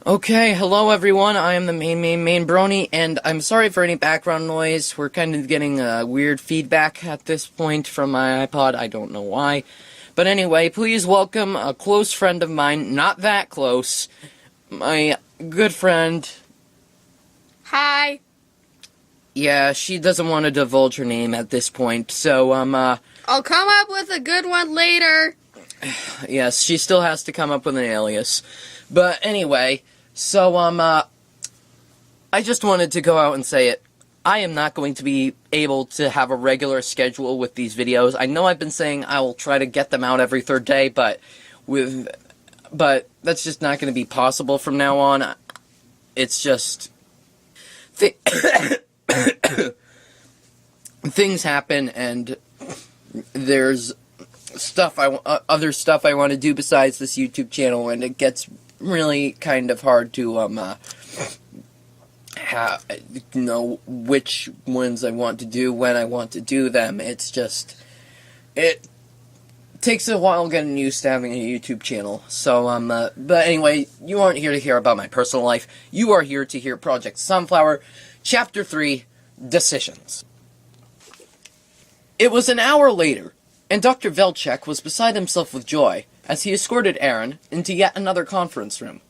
Okay, hello everyone, I am the main Brony, and I'm sorry for any background noise. We're kind of getting weird feedback at this point from my iPod, I don't know why. But anyway, please welcome a close friend of mine, not that close, my good friend. Hi. Yeah, she doesn't want to divulge her name at this point, so, I'll come up with a good one later. Yes, she still has to come up with an alias. But anyway, so, I just wanted to go out and say it. I am not going to be able to have a regular schedule with these videos. I know I've been saying I will try to get them out every third day, but that's just not going to be possible from now on. It's just... things happen, and there's other stuff I want to do besides this YouTube channel, and it gets really kind of hard to know which ones I want to do, when I want to do them. It takes a while getting used to having a YouTube channel. So but anyway, you aren't here to hear about my personal life. You are here to hear Project Sunflower, Chapter 3, Decisions. It was an hour later, and Dr. Velchek was beside himself with joy as he escorted Erin into yet another conference room.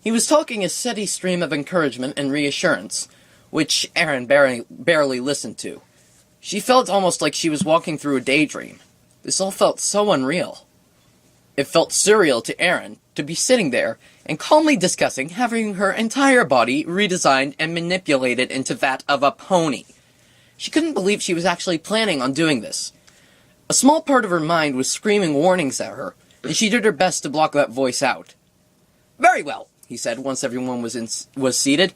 He was talking a steady stream of encouragement and reassurance, which Erin barely listened to. She felt almost like she was walking through a daydream. This all felt so unreal. It felt surreal to Erin to be sitting there and calmly discussing having her entire body redesigned and manipulated into that of a pony. She couldn't believe she was actually planning on doing this. A small part of her mind was screaming warnings at her, and she did her best to block that voice out. "Very well," he said once everyone was seated.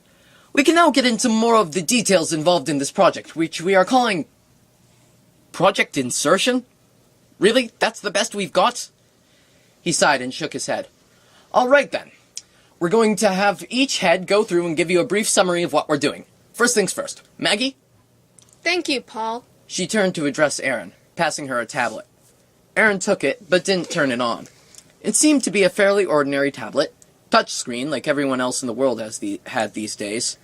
"We can now get into more of the details involved in this project, which we are calling... Project Insertion? Really? That's the best we've got?" He sighed and shook his head. "All right then. We're going to have each head go through and give you a brief summary of what we're doing. First things first. Maggie?" Thank you, Paul. She turned to address Erin, passing her a tablet. Erin took it, but didn't turn it on. It seemed to be a fairly ordinary tablet, touchscreen like everyone else in the world had these days.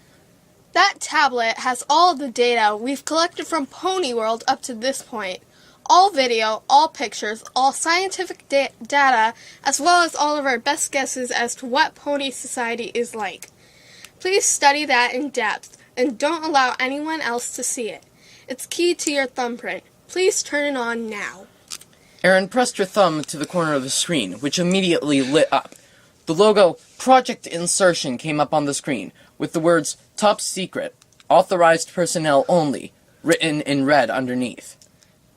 That tablet has all of the data we've collected from Pony World up to this point. All video, all pictures, all scientific data, as well as all of our best guesses as to what Pony Society is like. Please study that in depth, and don't allow anyone else to see it. It's key to your thumbprint. Please turn it on now. Erin pressed her thumb to the corner of the screen, which immediately lit up. The logo Project Insertion came up on the screen, with the words Top Secret, Authorized Personnel Only, written in red underneath.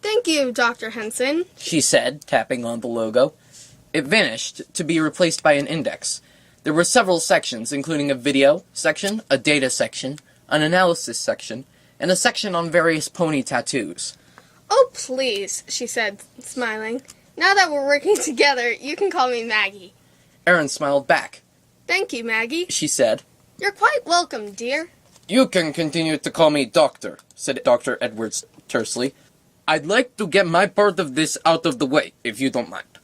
Thank you, Dr. Henson, she said, tapping on the logo. It vanished, to be replaced by an index. There were several sections, including a video section, a data section, an analysis section, and a section on various pony tattoos. "Oh, please," she said, smiling. "Now that we're working together, you can call me Maggie." Erin smiled back. "Thank you, Maggie," she said. "You're quite welcome, dear." "You can continue to call me Doctor," said Dr. Edwards tersely. "I'd like to get my part of this out of the way, if you don't mind.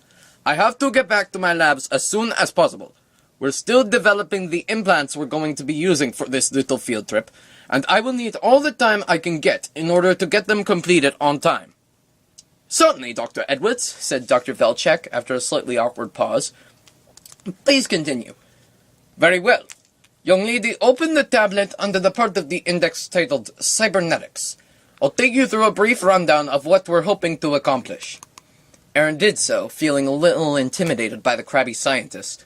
I have to get back to my labs as soon as possible. We're still developing the implants we're going to be using for this little field trip, and I will need all the time I can get in order to get them completed on time." "Certainly, Dr. Edwards," said Dr. Velchek after a slightly awkward pause. "Please continue." "Very well. Young lady, open the tablet under the part of the index titled Cybernetics. I'll take you through a brief rundown of what we're hoping to accomplish." Erin did so, feeling a little intimidated by the crabby scientist.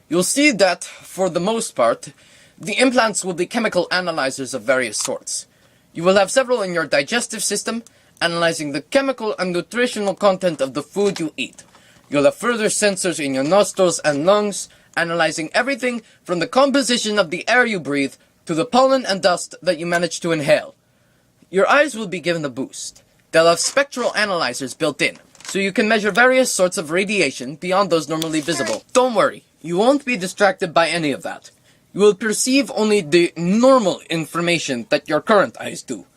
"You'll see that, for the most part, the implants will be chemical analyzers of various sorts. You will have several in your digestive system, analyzing the chemical and nutritional content of the food you eat. You'll have further sensors in your nostrils and lungs, analyzing everything from the composition of the air you breathe to the pollen and dust that you manage to inhale. Your eyes will be given a boost. They'll have spectral analyzers built in, so you can measure various sorts of radiation beyond those normally visible. Don't worry, you won't be distracted by any of that. You will perceive only the normal information that your current eyes do.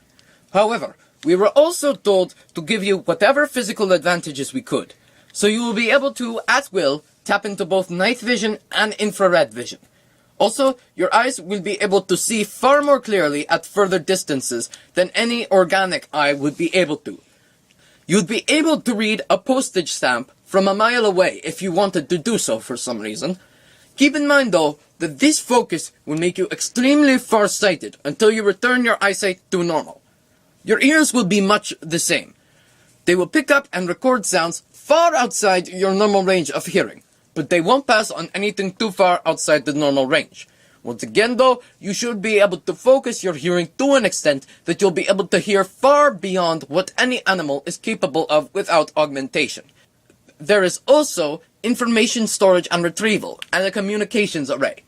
However, we were also told to give you whatever physical advantages we could, so you will be able to, at will, tap into both night vision and infrared vision. Also, your eyes will be able to see far more clearly at further distances than any organic eye would be able to. You'd be able to read a postage stamp from a mile away if you wanted to do so for some reason. Keep in mind, though, that this focus will make you extremely far-sighted until you return your eyesight to normal. Your ears will be much the same. They will pick up and record sounds far outside your normal range of hearing, but they won't pass on anything too far outside the normal range. Once again, though, you should be able to focus your hearing to an extent that you'll be able to hear far beyond what any animal is capable of without augmentation. There is also information storage and retrieval, and a communications array.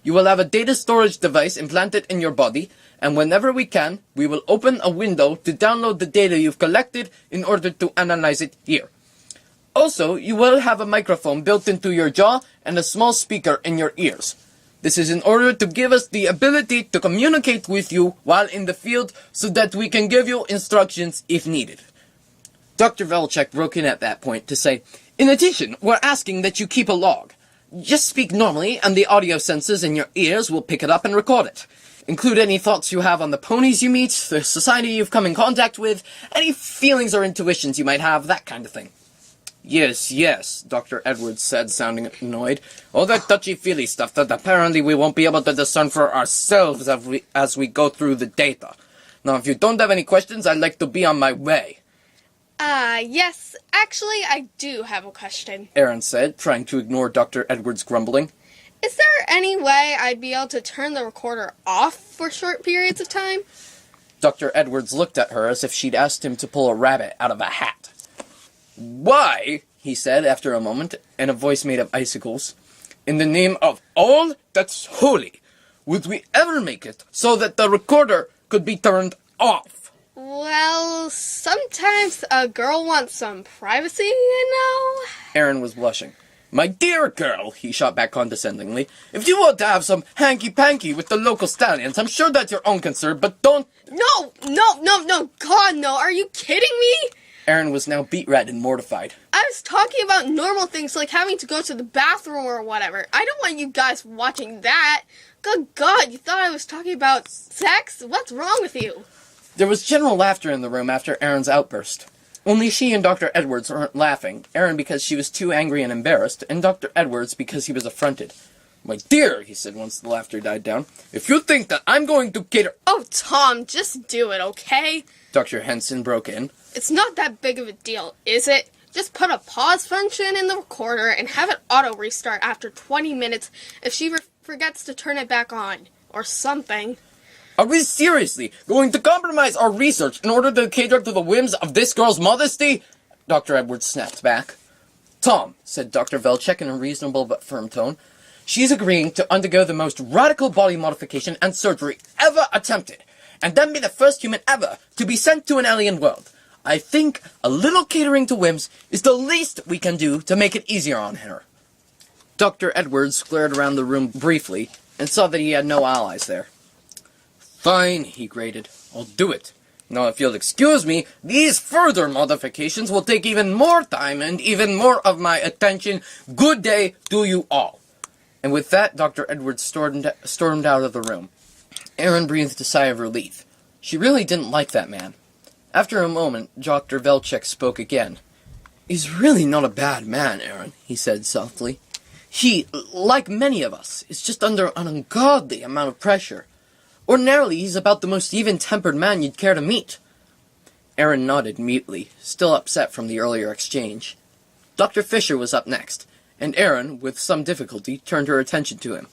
You will have a data storage device implanted in your body, and whenever we can, we will open a window to download the data you've collected in order to analyze it here. Also, you will have a microphone built into your jaw and a small speaker in your ears. This is in order to give us the ability to communicate with you while in the field so that we can give you instructions if needed. Dr. Velchek broke in at that point to say, "In addition, we're asking that you keep a log. Just speak normally and the audio sensors in your ears will pick it up and record it. Include any thoughts you have on the ponies you meet, the society you've come in contact with, any feelings or intuitions you might have, that kind of thing." Yes, Dr. Edwards said, sounding annoyed. "All that touchy-feely stuff that apparently we won't be able to discern for ourselves as we go through the data. Now, if you don't have any questions, I'd like to be on my way." Yes, actually, I do have a question. Erin said, trying to ignore Dr. Edwards' grumbling. Is there any way I'd be able to turn the recorder off for short periods of time? Dr. Edwards looked at her as if she'd asked him to pull a rabbit out of a hat. "Why," he said after a moment, in a voice made of icicles, "in the name of all that's holy, would we ever make it so that the recorder could be turned off?" Well, sometimes a girl wants some privacy, you know? Erin was blushing. "My dear girl," he shot back condescendingly, "if you want to have some hanky-panky with the local stallions, I'm sure that's your own concern, but don't—" No, God, no, are you kidding me? Erin was now beet red and mortified. I was talking about normal things like having to go to the bathroom or whatever. I don't want you guys watching that. Good God, you thought I was talking about sex? What's wrong with you? There was general laughter in the room after Erin's outburst. Only she and Dr. Edwards weren't laughing, Erin because she was too angry and embarrassed, and Dr. Edwards because he was affronted. "My dear," he said once the laughter died down, "if you think that I'm going to cater—" Oh, Tom, just do it, okay? Dr. Henson broke in. It's not that big of a deal, is it? Just put a pause function in the recorder and have it auto-restart after 20 minutes if she forgets to turn it back on. Or something. Are we seriously going to compromise our research in order to cater to the whims of this girl's modesty? Dr. Edwards snapped back. "Tom," said Dr. Velchek in a reasonable but firm tone, "she's agreeing to undergo the most radical body modification and surgery ever attempted, and then be the first human ever to be sent to an alien world. I think a little catering to whims is the least we can do to make it easier on her." Dr. Edwards glared around the room briefly and saw that he had no allies there. "Fine," he grated. "I'll do it. Now, if you'll excuse me, these further modifications will take even more time and even more of my attention. Good day to you all." And with that, Dr. Edwards stormed out of the room. Erin breathed a sigh of relief. She really didn't like that man. After a moment, Dr. Velchek spoke again. "He's really not a bad man, Erin," he said softly. "He, like many of us, is just under an ungodly amount of pressure. Ordinarily, he's about the most even-tempered man you'd care to meet." Erin nodded mutely, still upset from the earlier exchange. Dr. Fisher was up next, and Erin, with some difficulty, turned her attention to him.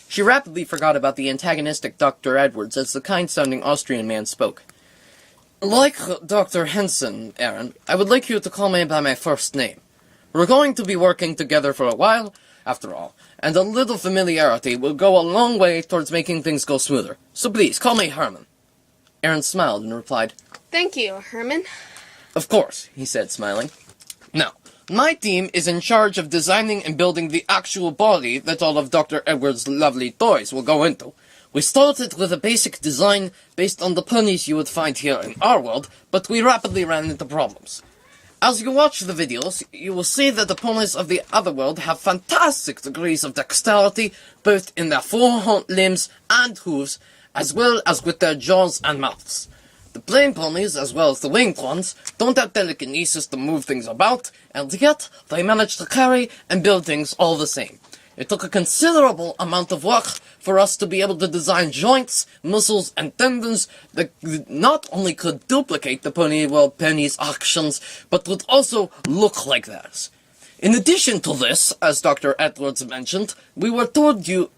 She rapidly forgot about the antagonistic Dr. Edwards as the kind-sounding Austrian man spoke. "Like Dr. Henson, Erin, I would like you to call me by my first name. We're going to be working together for a while, after all, and a little familiarity will go a long way towards making things go smoother. So please, call me Herman." Erin smiled and replied, "Thank you, Herman." "Of course," he said, smiling. "Now, my team is in charge of designing and building the actual body that all of Dr. Edwards' lovely toys will go into. We started with a basic design based on the ponies you would find here in our world, but we rapidly ran into problems. As you watch the videos, you will see that the ponies of the other world have fantastic degrees of dexterity, both in their limbs and hooves, as well as with their jaws and mouths. The plain ponies, as well as the winged ones, don't have telekinesis to move things about, and yet they manage to carry and build things all the same. It took a considerable amount of work for us to be able to design joints, muscles, and tendons that not only could duplicate the pony's actions, but would also look like theirs. In addition to this, as Dr. Edwards mentioned, we were told to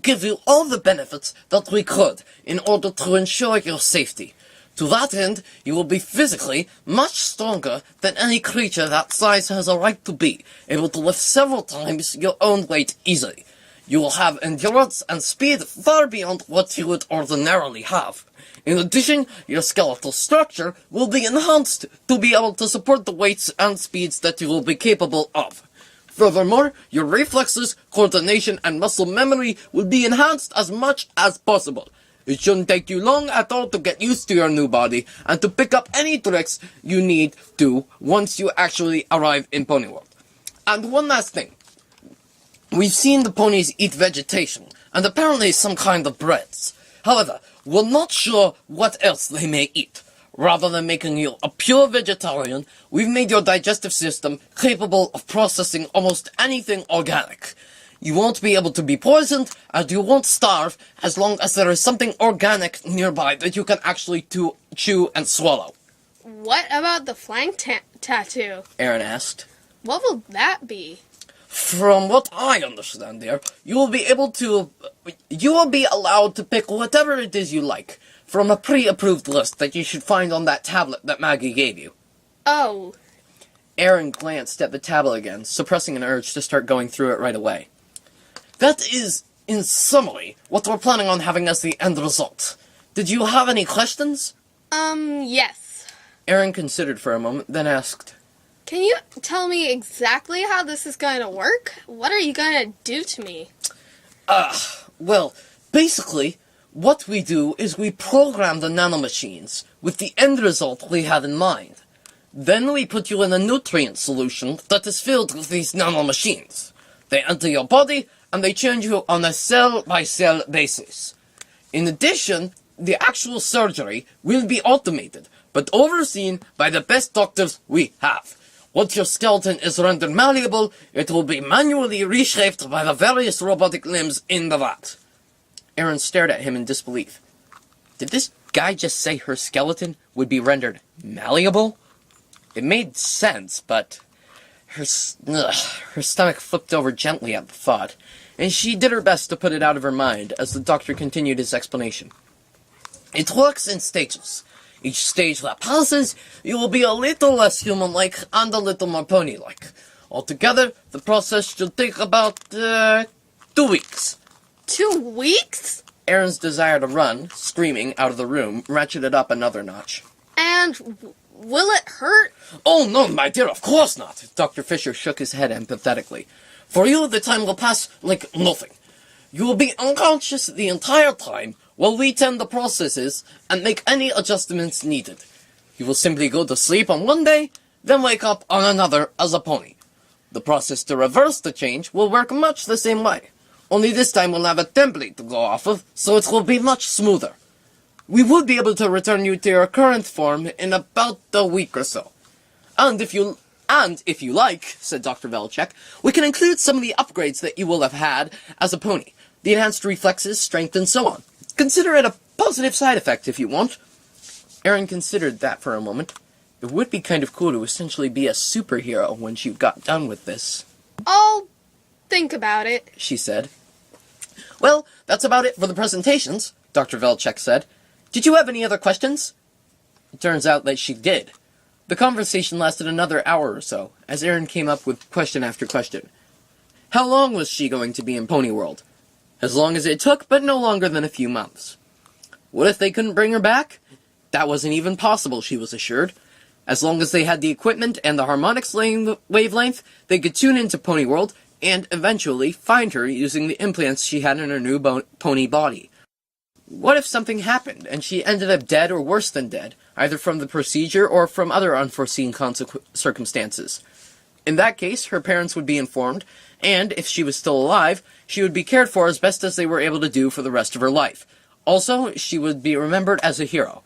give you all the benefits that we could in order to ensure your safety. To that end, you will be physically much stronger than any creature that size has a right to be, able to lift several times your own weight easily. You will have endurance and speed far beyond what you would ordinarily have. In addition, your skeletal structure will be enhanced to be able to support the weights and speeds that you will be capable of. Furthermore, your reflexes, coordination, and muscle memory will be enhanced as much as possible. It shouldn't take you long at all to get used to your new body and to pick up any tricks you need to once you actually arrive in Pony World. And one last thing. We've seen the ponies eat vegetation, and apparently some kind of breads. However, we're not sure what else they may eat. Rather than making you a pure vegetarian, we've made your digestive system capable of processing almost anything organic. You won't be able to be poisoned, and you won't starve as long as there is something organic nearby that you can actually chew and swallow. What about the flank tattoo? Erin asked. What will that be? From what I understand there, you will be allowed to pick whatever it is you like from a pre-approved list that you should find on that tablet that Maggie gave you. Oh. Erin glanced at the tablet again, suppressing an urge to start going through it right away. That is, in summary, what we're planning on having as the end result. Did you have any questions? Yes. Erin considered for a moment, then asked, Can you tell me exactly how this is going to work? What are you going to do to me? Well, basically, what we do is we program the nanomachines with the end result we have in mind. Then we put you in a nutrient solution that is filled with these nanomachines. They enter your body, and they change you on a cell-by-cell basis. In addition, the actual surgery will be automated, but overseen by the best doctors we have. Once your skeleton is rendered malleable, it will be manually reshaped by the various robotic limbs in the vat. Erin stared at him in disbelief. Did this guy just say her skeleton would be rendered malleable? It made sense, but her stomach flipped over gently at the thought, and she did her best to put it out of her mind as the doctor continued his explanation. It works in stages. Each stage that passes, you will be a little less human-like and a little more pony-like. Altogether, the process should take about, 2 weeks. 2 weeks? Erin's desire to run, screaming, out of the room ratcheted up another notch. And will it hurt? Oh, no, my dear, of course not. Dr. Fisher shook his head empathetically. For you, the time will pass like nothing. You will be unconscious the entire time while we tend the processes and make any adjustments needed. You will simply go to sleep on one day, then wake up on another as a pony. The process to reverse the change will work much the same way. Only this time we'll have a template to go off of, so it will be much smoother. We would be able to return you to your current form in about a week or so. And if you like, said Dr. Velchek, we can include some of the upgrades that you will have had as a pony. The enhanced reflexes, strength, and so on. Consider it a positive side effect if you want. Erin considered that for a moment. It would be kind of cool to essentially be a superhero when she got done with this. I'll think about it, she said. Well, that's about it for the presentations, Dr. Velchek said. Did you have any other questions? It turns out that she did. The conversation lasted another hour or so, as Erin came up with question after question. How long was she going to be in Pony World? As long as it took, but no longer than a few months. What if they couldn't bring her back? That wasn't even possible, she was assured. As long as they had the equipment and the harmonics wavelength, they could tune into Pony World and eventually find her using the implants she had in her new pony body. What if something happened, and she ended up dead or worse than dead, either from the procedure or from other unforeseen circumstances? In that case, her parents would be informed, and, if she was still alive, she would be cared for as best as they were able to do for the rest of her life. Also, she would be remembered as a hero.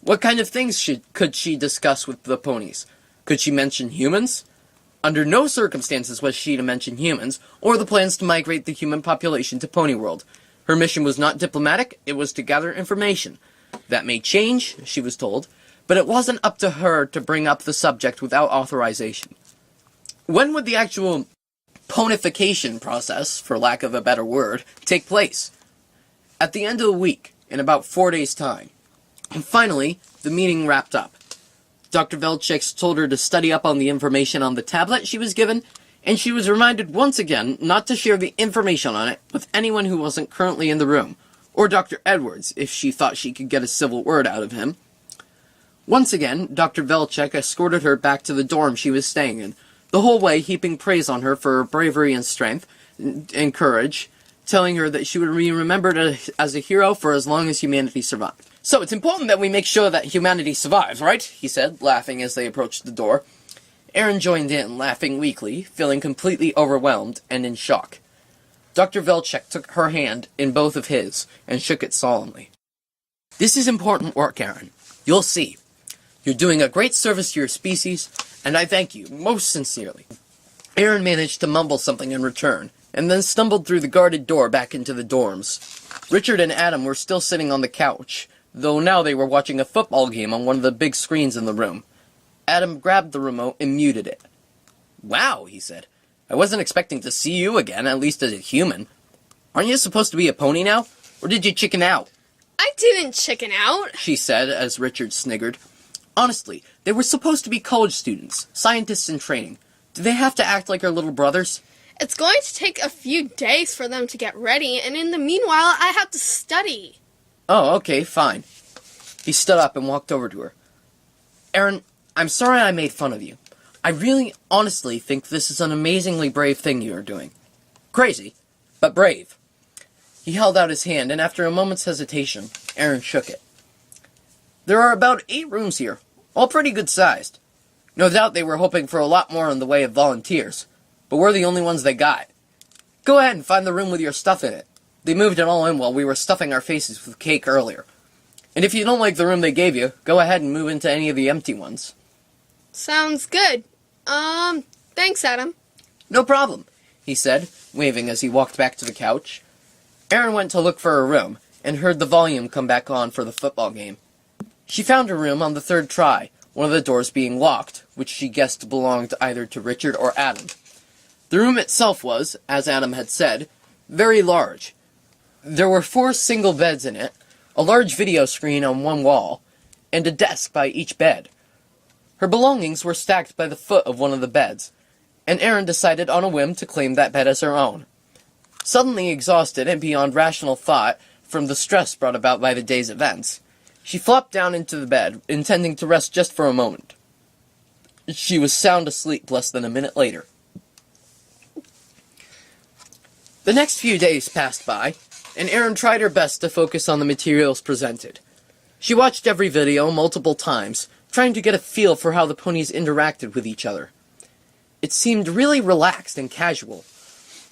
What kind of things could she discuss with the ponies? Could she mention humans? Under no circumstances was she to mention humans, or the plans to migrate the human population to Pony World. Her mission was not diplomatic, it was to gather information. That may change, she was told, but it wasn't up to her to bring up the subject without authorization. When would the actual ponification process, for lack of a better word, take place? At the end of the week, in about 4 days' time. And finally, the meeting wrapped up. Dr. Velchik told her to study up on the information on the tablet she was given, and she was reminded once again not to share the information on it with anyone who wasn't currently in the room, or Dr. Edwards, if she thought she could get a civil word out of him. Once again, Dr. Velchik escorted her back to the dorm she was staying in, the whole way heaping praise on her for her bravery and strength and courage, telling her that she would be remembered as a hero for as long as humanity survived. "So it's important that we make sure that humanity survives, right?" he said, laughing as they approached the door. Erin joined in, laughing weakly, feeling completely overwhelmed and in shock. Dr. Velchik took her hand in both of his and shook it solemnly. "This is important work, Erin. You'll see. You're doing a great service to your species, and I thank you most sincerely." Erin managed to mumble something in return, and then stumbled through the guarded door back into the dorms. Richard and Adam were still sitting on the couch, though now they were watching a football game on one of the big screens in the room. Adam grabbed the remote and muted it. "Wow," he said. "I wasn't expecting to see you again, at least as a human. Aren't you supposed to be a pony now? Or did you chicken out?" I didn't chicken out, she said as Richard sniggered. "Honestly, they were supposed to be college students, scientists in training. Do they have to act like our little brothers?" It's going to take a few days for them to get ready, and in the meanwhile, I have to study. "Oh, okay, fine." He stood up and walked over to her. "Erin, I'm sorry I made fun of you. I really, honestly think this is an amazingly brave thing you are doing. Crazy, but brave." He held out his hand, and after a moment's hesitation, Erin shook it. "There are about 8 rooms here, all pretty good-sized. No doubt they were hoping for a lot more in the way of volunteers, but we're the only ones they got. Go ahead and find the room with your stuff in it. They moved it all in while we were stuffing our faces with cake earlier. And if you don't like the room they gave you, go ahead and move into any of the empty ones." Sounds good. Thanks, Adam. "No problem," he said, waving as he walked back to the couch. Erin went to look for her room, and heard the volume come back on for the football game. She found her room on the 3rd try, one of the doors being locked, which she guessed belonged either to Richard or Adam. The room itself was, as Adam had said, very large. There were 4 single beds in it, a large video screen on one wall, and a desk by each bed. Her belongings were stacked by the foot of one of the beds, and Erin decided on a whim to claim that bed as her own. Suddenly exhausted and beyond rational thought from the stress brought about by the day's events, she flopped down into the bed, intending to rest just for a moment. She was sound asleep less than a minute later. The next few days passed by, and Erin tried her best to focus on the materials presented. She watched every video multiple times, trying to get a feel for how the ponies interacted with each other. It seemed really relaxed and casual.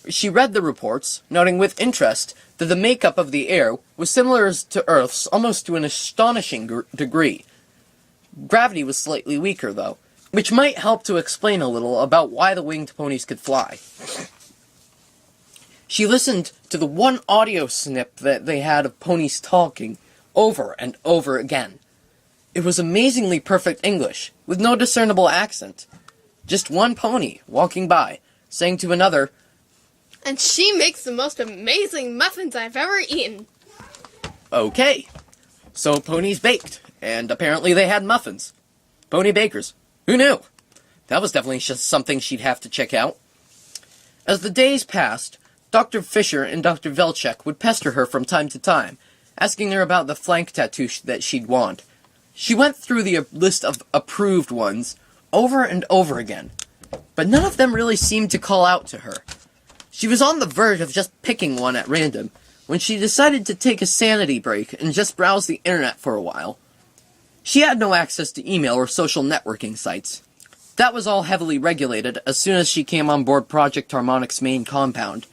She read the reports, noting with interest that the makeup of the air was similar to Earth's almost to an astonishing degree. Gravity was slightly weaker, though, which might help to explain a little about why the winged ponies could fly. She listened to the one audio snip that they had of ponies talking over and over again. It was amazingly perfect English, with no discernible accent. Just one pony, walking by, saying to another, "And she makes the most amazing muffins I've ever eaten." "Okay." So ponies baked, and apparently they had muffins. Pony bakers. Who knew? That was definitely just something she'd have to check out. As the days passed, Dr. Fisher and Dr. Velchik would pester her from time to time, asking her about the flank tattoo that she'd want. She went through the list of approved ones over and over again, but none of them really seemed to call out to her. She was on the verge of just picking one at random, when she decided to take a sanity break and just browse the internet for a while. She had no access to email or social networking sites. That was all heavily regulated as soon as she came on board Project Harmonic's main compound.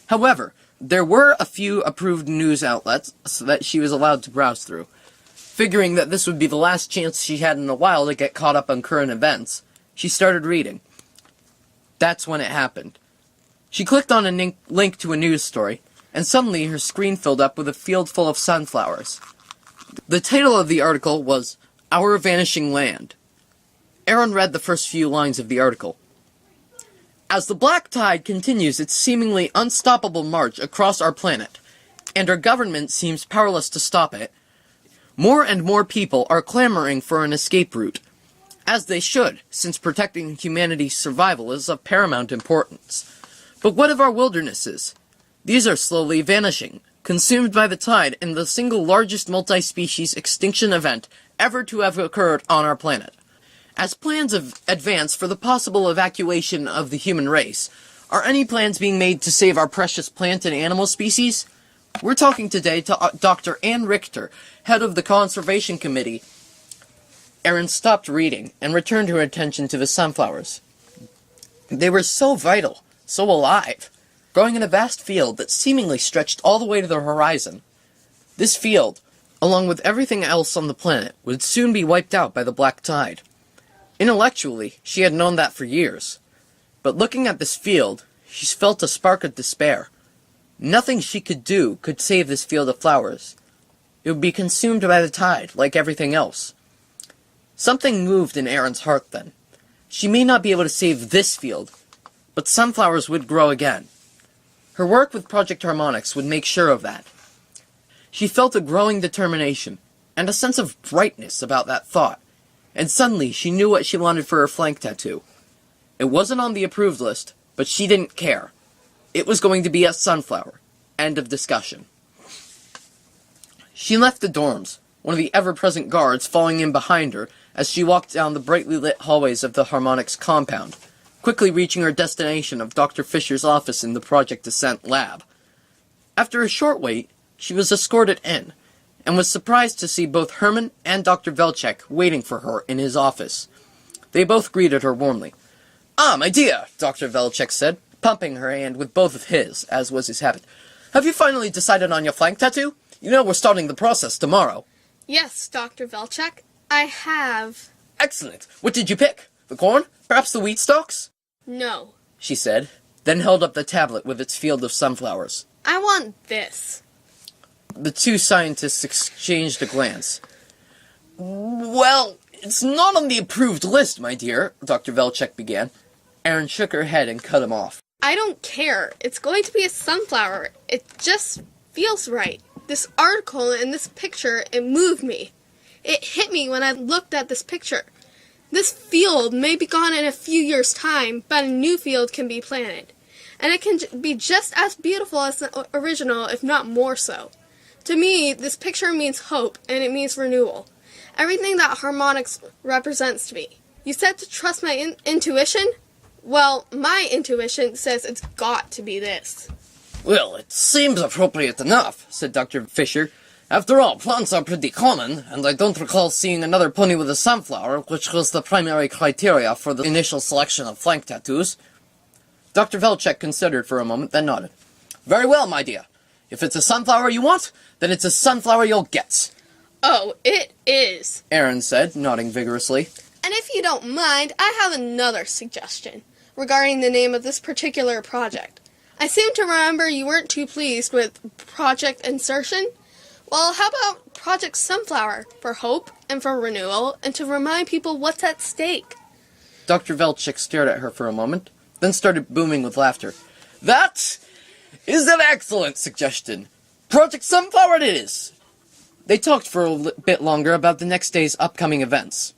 However, there were a few approved news outlets that she was allowed to browse through. Figuring that this would be the last chance she had in a while to get caught up on current events, she started reading. That's when it happened. She clicked on a link to a news story, and suddenly her screen filled up with a field full of sunflowers. The title of the article was Our Vanishing Land. Erin read the first few lines of the article. As the black tide continues its seemingly unstoppable march across our planet, and our government seems powerless to stop it, more and more people are clamoring for an escape route. As they should, since protecting humanity's survival is of paramount importance. But what of our wildernesses? These are slowly vanishing, consumed by the tide in the single largest multi-species extinction event ever to have occurred on our planet. As plans advance for the possible evacuation of the human race, are any plans being made to save our precious plant and animal species? We're talking today to Dr. Ann Richter, head of the Conservation Committee. Erin stopped reading and returned her attention to the sunflowers. They were so vital, so alive, growing in a vast field that seemingly stretched all the way to the horizon. This field, along with everything else on the planet, would soon be wiped out by the black tide. Intellectually, she had known that for years. But looking at this field, she felt a spark of despair. Nothing she could do could save this field of flowers. It would be consumed by the tide, like everything else. Something moved in Erin's heart then. She may not be able to save this field, but sunflowers would grow again. Her work with Project Harmonics would make sure of that. She felt a growing determination, and a sense of brightness about that thought. And suddenly, she knew what she wanted for her flank tattoo. It wasn't on the approved list, but she didn't care. It was going to be a sunflower. End of discussion. She left the dorms, one of the ever-present guards falling in behind her as she walked down the brightly lit hallways of the Harmonics compound, quickly reaching her destination of Dr. Fisher's office in the Project Ascent lab. After a short wait, she was escorted in, and was surprised to see both Herman and Dr. Velchek waiting for her in his office. They both greeted her warmly. "Ah, my dear," Dr. Velchek said, pumping her hand with both of his, as was his habit. "Have you finally decided on your flank tattoo? You know we're starting the process tomorrow." Yes, Dr. Velchek, I have. "Excellent. What did you pick? The corn? Perhaps the wheat stalks?" No. She said, then held up the tablet with its field of sunflowers. I want this. The two scientists exchanged a glance. "Well, it's not on the approved list, my dear," Dr. Velchek began. Erin shook her head and cut him off. I don't care. It's going to be a sunflower. It just feels right. This article and this picture, it moved me. It hit me when I looked at this picture. This field may be gone in a few years' time, but a new field can be planted. And it can be just as beautiful as the original, if not more so. To me, this picture means hope, and it means renewal. Everything that Harmonics represents to me. You said to trust my intuition? Well, my intuition says it's got to be this. "Well, it seems appropriate enough," said Dr. Fisher. "After all, plants are pretty common, and I don't recall seeing another pony with a sunflower, which was the primary criteria for the initial selection of flank tattoos." Dr. Velchek considered for a moment, then nodded. "Very well, my dear. If it's a sunflower you want, then it's a sunflower you'll get." Oh, it is, Erin said, nodding vigorously. And if you don't mind, I have another suggestion regarding the name of this particular project. I seem to remember you weren't too pleased with Project Insertion. Well, how about Project Sunflower, for hope and for renewal, and to remind people what's at stake? Dr. Velchik stared at her for a moment, then started booming with laughter. "That is an excellent suggestion. Project Sunflower it is." They talked for a bit longer about the next day's upcoming events.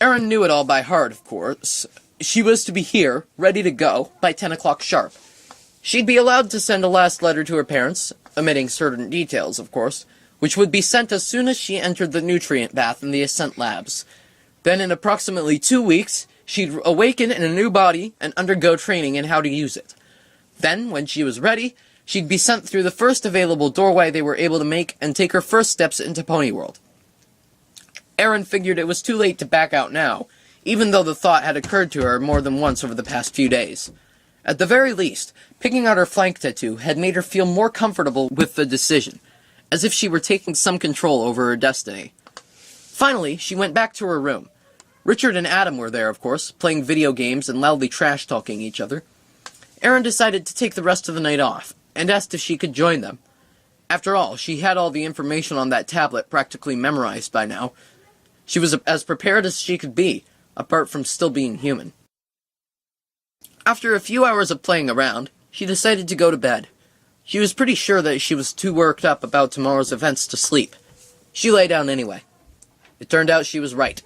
Erin knew it all by heart, of course. She was to be here, ready to go, by 10 o'clock sharp. She'd be allowed to send a last letter to her parents, omitting certain details, of course, which would be sent as soon as she entered the nutrient bath in the Ascent Labs. Then in approximately 2 weeks, she'd awaken in a new body and undergo training in how to use it. Then, when she was ready, she'd be sent through the first available doorway they were able to make and take her first steps into Pony World. Erin figured it was too late to back out now, even though the thought had occurred to her more than once over the past few days. At the very least, picking out her flank tattoo had made her feel more comfortable with the decision, as if she were taking some control over her destiny. Finally, she went back to her room. Richard and Adam were there, of course, playing video games and loudly trash-talking each other. Erin decided to take the rest of the night off, and asked if she could join them. After all, she had all the information on that tablet practically memorized by now. She was as prepared as she could be, apart from still being human. After a few hours of playing around, she decided to go to bed. She was pretty sure that she was too worked up about tomorrow's events to sleep. She lay down anyway. It turned out she was right.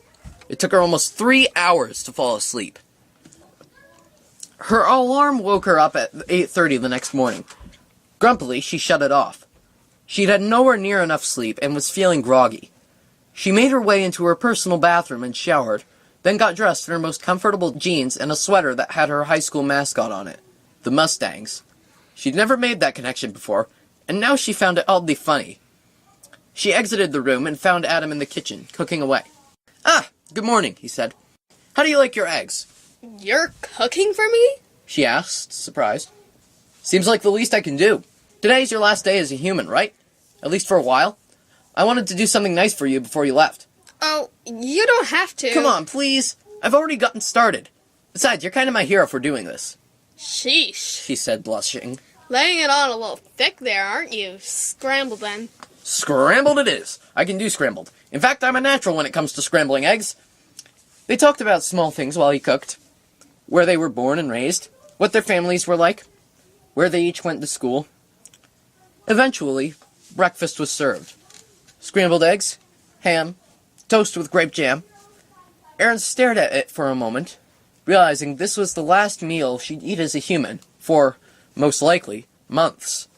It took her almost 3 hours to fall asleep. Her alarm woke her up at 8:30 the next morning. Grumpily, she shut it off. She'd had nowhere near enough sleep and was feeling groggy. She made her way into her personal bathroom and showered, then got dressed in her most comfortable jeans and a sweater that had her high school mascot on it, the Mustangs. She'd never made that connection before, and now she found it oddly funny. She exited the room and found Adam in the kitchen, cooking away. "Ah, good morning," he said. "How do you like your eggs?" You're cooking for me? She asked, surprised. "Seems like the least I can do. Today's your last day as a human, right? At least for a while. I wanted to do something nice for you before you left." Oh, you don't have to. "Come on, please. I've already gotten started. Besides, you're kind of my hero for doing this," Sheesh. she said, blushing. Laying it on a little thick there, aren't you? Scramble then. "Scrambled it is. I can do scrambled. In fact, I'm a natural when it comes to scrambling eggs." They talked about small things while he cooked. Where they were born and raised, what their families were like, where they each went to school. Eventually, breakfast was served. Scrambled eggs, ham, toast with grape jam. Erin stared at it for a moment, realizing this was the last meal she'd eat as a human for, most likely, months.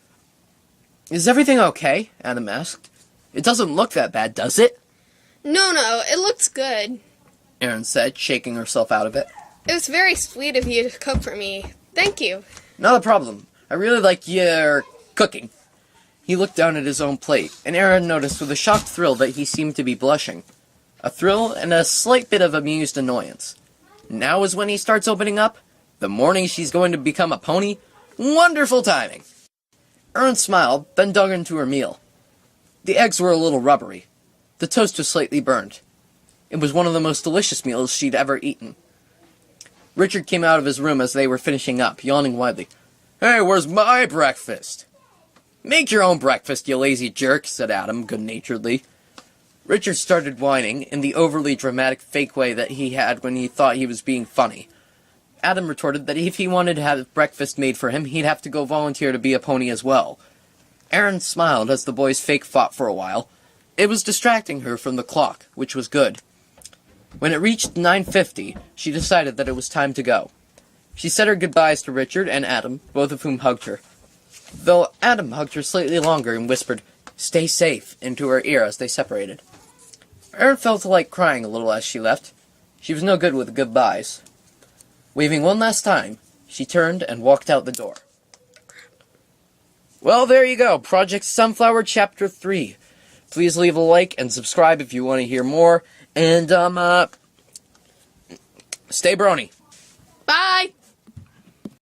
"Is everything okay?" Adam asked. "It doesn't look that bad, does it?" No, it looks good. Erin said, shaking herself out of it. It was very sweet of you to cook for me. Thank you. "Not a problem. I really like your cooking." He looked down at his own plate, and Erin noticed with a shocked thrill that he seemed to be blushing. A thrill and a slight bit of amused annoyance. Now is when he starts opening up? The morning she's going to become a pony? Wonderful timing! Erin smiled, then dug into her meal. The eggs were a little rubbery. The toast was slightly burned. It was one of the most delicious meals she'd ever eaten. Richard came out of his room as they were finishing up, yawning widely. "Hey, where's my breakfast?" "Make your own breakfast, you lazy jerk," said Adam, good-naturedly. Richard started whining, in the overly dramatic fake way that he had when he thought he was being funny. Adam retorted that if he wanted to have breakfast made for him, he'd have to go volunteer to be a pony as well. Erin smiled as the boys fake fought for a while. It was distracting her from the clock, which was good. When it reached 9:50, she decided that it was time to go. She said her goodbyes to Richard and Adam, both of whom hugged her. Though Adam hugged her slightly longer and whispered, "Stay safe," into her ear as they separated. Erin felt like crying a little as she left. She was no good with goodbyes. Waving one last time, she turned and walked out the door. Well, there you go, Project Sunflower Chapter 3. Please leave a like and subscribe if you want to hear more. And, stay brony. Bye!